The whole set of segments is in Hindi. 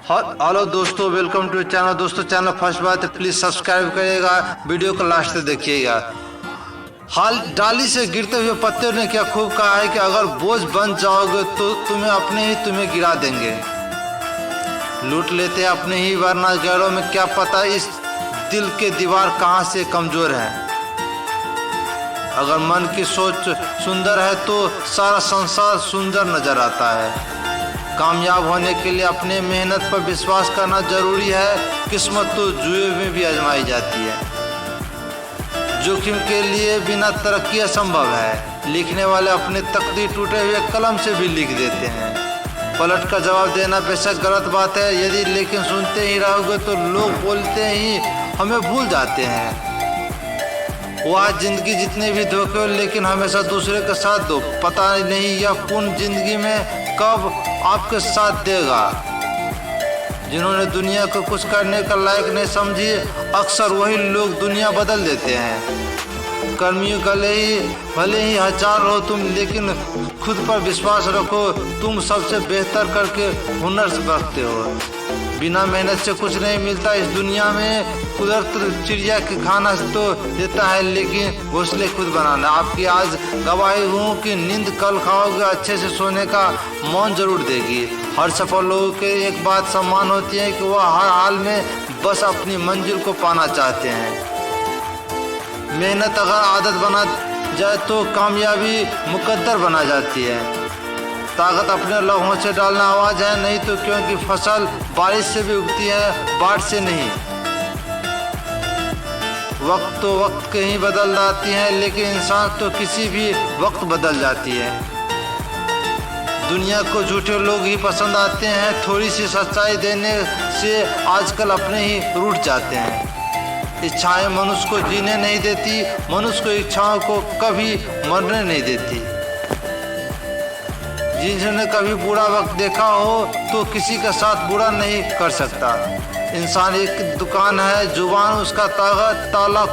हेलो दोस्तों, वेलकम टू चैनल। दोस्तों चैनल फर्स्ट बात है प्लीज़ सब्सक्राइब करिएगा, वीडियो को लास्ट तक देखिएगा। हाल डाली से गिरते हुए पत्ते ने क्या खूब कहा है कि अगर बोझ बन जाओगे तो तुम्हें गिरा देंगे। लूट लेते अपने ही वरना गैरों में क्या पता इस दिल के दीवार कहाँ से कमज़ोर है। अगर मन की सोच सुंदर है तो सारा संसार सुंदर नजर आता है। कामयाब होने के लिए अपने मेहनत पर विश्वास करना जरूरी है। किस्मत तो जुए में भी आजमाई जाती है। जोखिम के लिए बिना तरक्की असंभव है। लिखने वाले अपने तकदीर टूटे हुए कलम से भी लिख देते हैं। पलट का जवाब देना बेशक गलत बात है यदि, लेकिन सुनते ही रहोगे तो लोग बोलते ही हमें भूल जाते हैं। वह जिंदगी जितने भी धोखे हो लेकिन हमेशा दूसरे के साथ दो। पता नहीं यह पूर्ण जिंदगी में कब आपके साथ देगा। जिन्होंने दुनिया को कुछ करने का लायक नहीं समझी, अक्सर वही लोग दुनिया बदल देते हैं। कर्मियों भले ही हजार हो तुम, लेकिन खुद पर विश्वास रखो। तुम सबसे बेहतर करके हुनर रखते हो। बिना मेहनत से कुछ नहीं मिलता इस दुनिया में। कुदरत चिड़िया के खाना तो देता है लेकिन घोंसले खुद बनाना। आपकी आज गवाही हूँ कि नींद कल खाओगे, अच्छे से सोने का मौन जरूर देगी। हर सफल लोगों के एक बात सम्मान होती है कि वह हर हाल में बस अपनी मंजिल को पाना चाहते हैं। मेहनत अगर आदत बना जाए तो कामयाबी मुकद्दर बना जाती है। ताकत अपने लौहों से डालना आवाज़ है नहीं तो, क्योंकि फसल बारिश से भी उगती है, बाढ़ से नहीं। वक्त तो वक्त के ही बदल जाती है, लेकिन इंसान तो किसी भी वक्त बदल जाती है। दुनिया को झूठे लोग ही पसंद आते हैं। थोड़ी सी सच्चाई देने से आजकल अपने ही रूठ जाते हैं। इच्छाएं मनुष्य को जीने नहीं देती, मनुष्य को इच्छाओं को कभी मरने नहीं देती। जिन्होंने कभी बुरा वक्त देखा हो तो किसी के साथ बुरा नहीं कर सकता। इंसान एक दुकान है, जुबान उसका ताला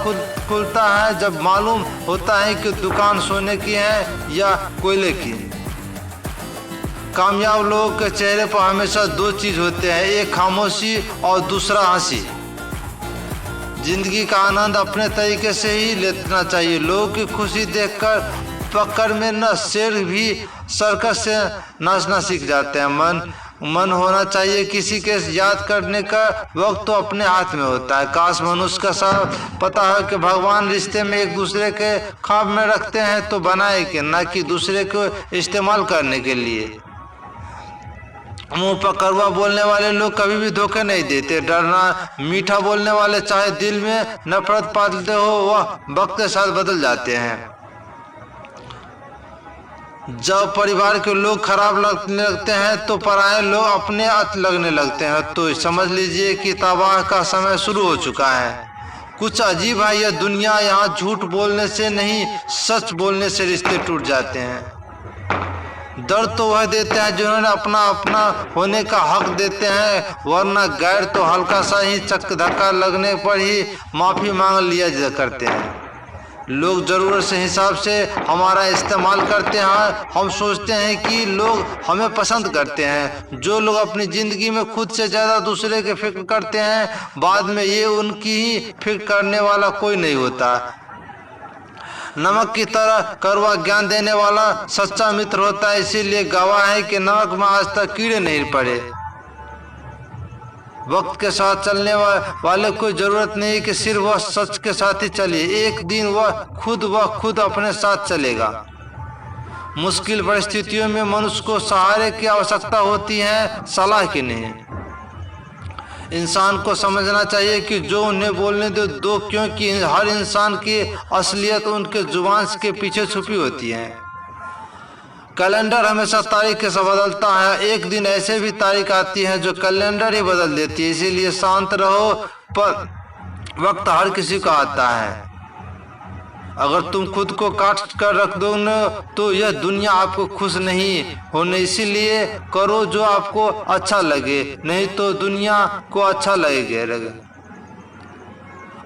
खुलता है जब मालूम होता है कि दुकान सोने की है या कोयले की। कामयाब लोगों के चेहरे पर हमेशा दो चीज़ होते हैं, एक खामोशी और दूसरा हंसी। जिंदगी का आनंद अपने तरीके से ही लेना चाहिए। लोगों की खुशी देखकर पकड़ में न शेर भी सर्कस से नाचना सीख जाते हैं। मन होना चाहिए किसी के याद करने का वक्त तो अपने हाथ में होता है। काश मनुष्य का सब पता है कि भगवान रिश्ते में एक दूसरे के ख्वाब में रखते हैं तो बनाए के, ना कि दूसरे को इस्तेमाल करने के लिए। मुंह पर कड़वा बोलने वाले लोग कभी भी धोखे नहीं देते। डरना मीठा बोलने वाले चाहे दिल में नफरत पालते हो वह वक्त के साथ बदल जाते हैं। जब परिवार के लोग खराब लगने लगते हैं तो पराये लोग अपने लगने लगते हैं। तो समझ लीजिए कि तबाह का समय शुरू हो चुका है। कुछ अजीब है यह दुनिया। यहाँ झूठ बोलने से नहीं, सच बोलने से रिश्ते टूट जाते हैं। दर्द तो वह देते हैं जिन्होंने अपना होने का हक देते हैं, वरना गैर तो हल्का सा ही चक धक्का लगने पर ही माफ़ी मांग लिया करते हैं। लोग ज़रूरत से हिसाब से हमारा इस्तेमाल करते हैं। हम सोचते हैं कि लोग हमें पसंद करते हैं। जो लोग अपनी ज़िंदगी में खुद से ज़्यादा दूसरे के फिक्र करते हैं, बाद में ये उनकी ही फिक्र करने वाला कोई नहीं होता। नमक की तरह कड़वा ज्ञान देने वाला सच्चा मित्र होता है। इसीलिए गवाह है कि नमक में आज तक कीड़े नहीं पड़े। वक्त के साथ चलने वाले को जरूरत नहीं कि सिर्फ वह सच के साथ ही चले। एक दिन वह खुद अपने साथ चलेगा। मुश्किल परिस्थितियों में मनुष्य को सहारे की आवश्यकता होती है, सलाह की नहीं। इंसान को समझना चाहिए कि जो उन्हें बोलने दो, क्योंकि हर इंसान की असलियत उनके जुबान के पीछे छुपी होती है। कैलेंडर हमेशा तारीख से बदलता है। एक दिन ऐसे भी तारीख आती है जो कैलेंडर ही बदल देती है। इसीलिए शांत रहो, पर वक्त हर किसी का आता है। अगर तुम खुद को काट कर रख दो तो यह दुनिया आपको खुश नहीं होने। इसीलिए करो जो आपको अच्छा लगे, नहीं तो दुनिया को अच्छा लगेगा।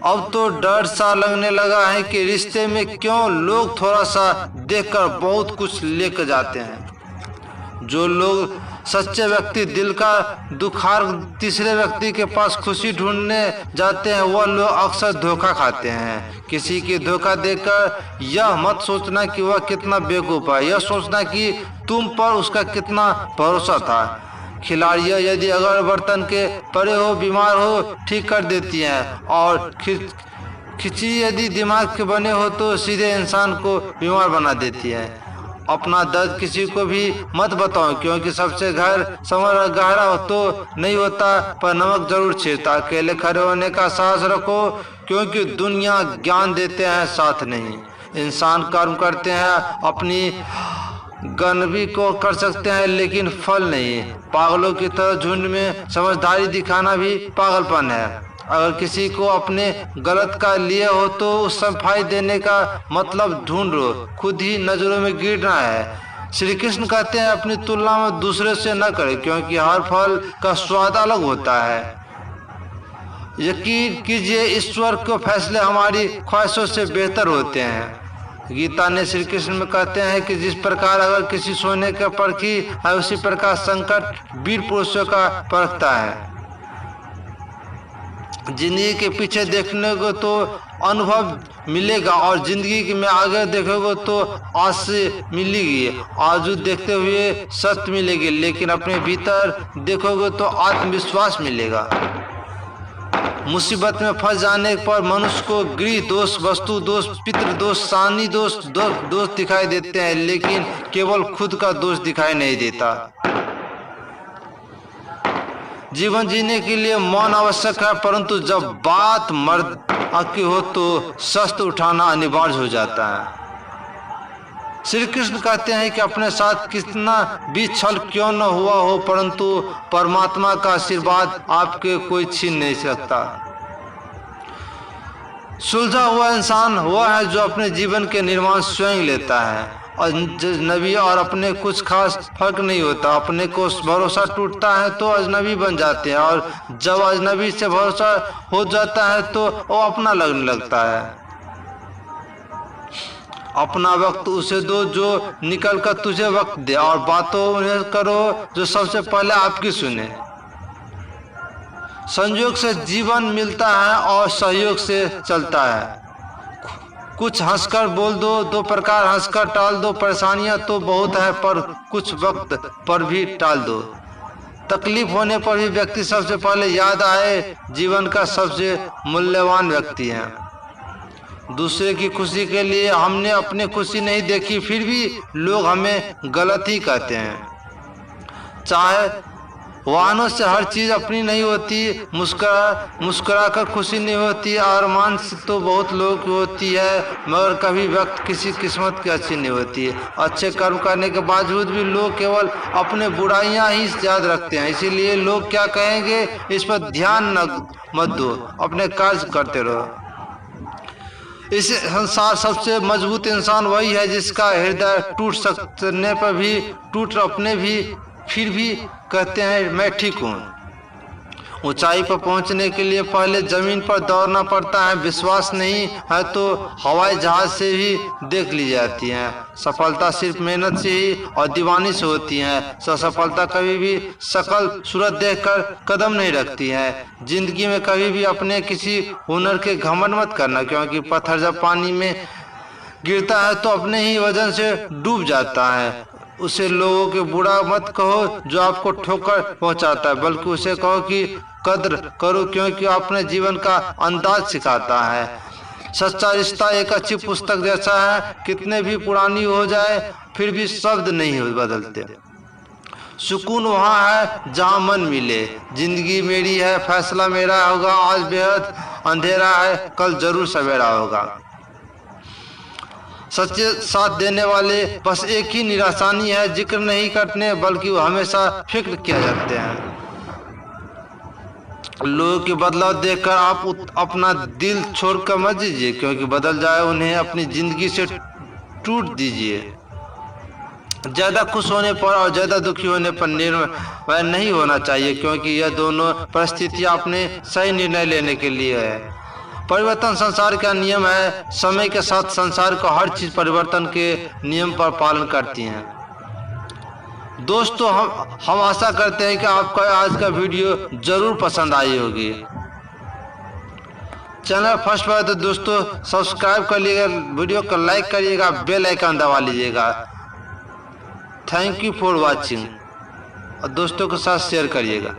अब तो डर सा लगने लगा है कि रिश्ते में क्यों लोग थोड़ा सा देखकर बहुत कुछ लेकर जाते हैं। जो लोग सच्चे व्यक्ति दिल का दुखार तीसरे व्यक्ति के पास खुशी ढूंढने जाते हैं, वह लोग अक्सर धोखा खाते हैं। किसी की धोखा देकर यह मत सोचना कि वह कितना बेवकूफ है, यह सोचना कि तुम पर उसका कितना भरोसा था। खिलाड़ियाँ यदि अगर बर्तन के पड़े हो, बीमार हो, ठीक कर देती हैं, और खिचड़ी यदि दिमाग के बने हो तो सीधे इंसान को बीमार बना देती है। अपना दर्द किसी को भी मत बताओ, क्योंकि सबसे गहरा हो तो नहीं होता, पर नमक जरूर छीरता। अकेले खड़े होने का साहस रखो, क्योंकि दुनिया ज्ञान देते हैं, साथ नहीं। इंसान कर्म करते हैं, अपनी गनबी को कर सकते हैं, लेकिन फल नहीं। पागलों की तरह झुंड में समझदारी दिखाना भी पागलपन है। अगर किसी को अपने गलत का लिए हो तो उस सफाई देने का मतलब ढूंढ लो, खुद ही नजरों में गिरना है। श्री कृष्ण कहते हैं अपनी तुलना में दूसरे से न करें, क्योंकि हर फल का स्वाद अलग होता है। यकीन कीजिए ईश्वर के फैसले हमारी ख्वाहिशों से बेहतर होते हैं। गीता ने श्री कृष्ण में कहते हैं कि जिस प्रकार अगर किसी सोने का परखी है, उसी प्रकार संकट वीर पुरुषों का परखता है। जिंदगी के पीछे देखने को तो अनुभव मिलेगा, और जिंदगी में आगे देखोगे तो आस से मिलेगी, आजू देखते हुए सत्य मिलेगी, लेकिन अपने भीतर देखोगे तो आत्मविश्वास मिलेगा। मुसीबत में फंस जाने पर मनुष्य को गृह दोष, वस्तु दोष, पितृ दोष, सानी दोष दिखाई देते हैं, लेकिन केवल खुद का दोष दिखाई नहीं देता। जीवन जीने के लिए मौन आवश्यक है, परंतु जब बात मर्द की हो तो शस्त्र उठाना अनिवार्य हो जाता है। श्री कृष्ण कहते हैं कि अपने साथ कितना भी छल क्यों न हुआ हो, परंतु परमात्मा का आशीर्वाद आपके कोई छीन नहीं सकता। सुलझा हुआ इंसान वह है जो अपने जीवन के निर्माण स्वयं लेता है। अजनबी और अपने कुछ खास फर्क नहीं होता। अपने को भरोसा टूटता है तो अजनबी बन जाते हैं, और जब अजनबी से भरोसा हो जाता है तो वो अपना लगने लगता है। अपना वक्त उसे दो जो निकल कर तुझे वक्त दे, और बातों उन्हें करो जो सबसे पहले आपकी सुने। संयोग से जीवन मिलता है और सहयोग से चलता है। कुछ हंसकर बोल दो, दो प्रकार हंसकर टाल दो। परेशानियां तो बहुत है, पर कुछ वक्त पर भी टाल दो। तकलीफ होने पर भी व्यक्ति सबसे पहले याद आए जीवन का सबसे मूल्यवान व्यक्ति है। दूसरे की खुशी के लिए हमने अपनी खुशी नहीं देखी, फिर भी लोग हमें गलत ही कहते हैं। चाहे वाहनों से हर चीज़ अपनी नहीं होती, मुस्कुरा कर खुशी नहीं होती, अरमान तो बहुत लोग की होती है, मगर कभी वक्त किसी किस्मत की अच्छी नहीं होती। अच्छे कर्म करने के बावजूद भी लोग केवल अपने बुराइयां ही याद रखते हैं। इसीलिए लोग क्या कहेंगे इस पर ध्यान मत दो, अपने कार्य करते रहो। इस संसार सबसे मजबूत इंसान वही है जिसका हृदय टूट सकने पर भी टूट अपने भी फिर भी कहते हैं मैं ठीक हूँ। ऊंचाई पर पहुंचने के लिए पहले जमीन पर दौड़ना पड़ता है। विश्वास नहीं है तो हवाई जहाज से ही देख ली जाती है। सफलता सिर्फ मेहनत से ही और दीवानी से होती है। सफलता कभी भी शकल सूरत देखकर कदम नहीं रखती है। जिंदगी में कभी भी अपने किसी हुनर के घमंड मत करना, क्योंकि पत्थर जब पानी में गिरता है तो अपने ही वजन से डूब जाता है। उसे लोगों के बुरा मत कहो जो आपको ठोकर पहुंचाता है, बल्कि उसे कहो कि कद्र करो, क्योंकि अपने जीवन का अंदाज सिखाता है। सच्चा रिश्ता एक अच्छी पुस्तक जैसा है, कितने भी पुरानी हो जाए फिर भी शब्द नहीं बदलते। सुकून वहाँ है जहाँ मन मिले। जिंदगी मेरी है, फैसला मेरा होगा। आज बेहद अंधेरा है, कल जरूर सवेरा होगा। सच्चे साथ देने वाले बस एक ही निराशानी है, जिक्र नहीं करते बल्कि वो हमेशा फिक्र किया जाते हैं। लोगों के बदलाव देखकर आप अपना दिल छोड़कर मत दीजिए, क्योंकि बदल जाए उन्हें अपनी जिंदगी से टूट दीजिए। ज्यादा खुश होने पर और ज्यादा दुखी होने पर निर्णय नहीं होना चाहिए, क्योंकि यह दोनों परिस्थितियां अपने सही निर्णय लेने के लिए है। परिवर्तन संसार का नियम है। समय के साथ संसार को हर चीज परिवर्तन के नियम पर पालन करती है। दोस्तों हम आशा करते हैं कि आपको आज का वीडियो जरूर पसंद आई होगी। चैनल फर्स्ट बार तो दोस्तों सब्सक्राइब कर लीजिएगा, वीडियो को लाइक करिएगा, बेल आइकन दबा लीजिएगा। थैंक यू फॉर वॉचिंग और दोस्तों के साथ शेयर करिएगा।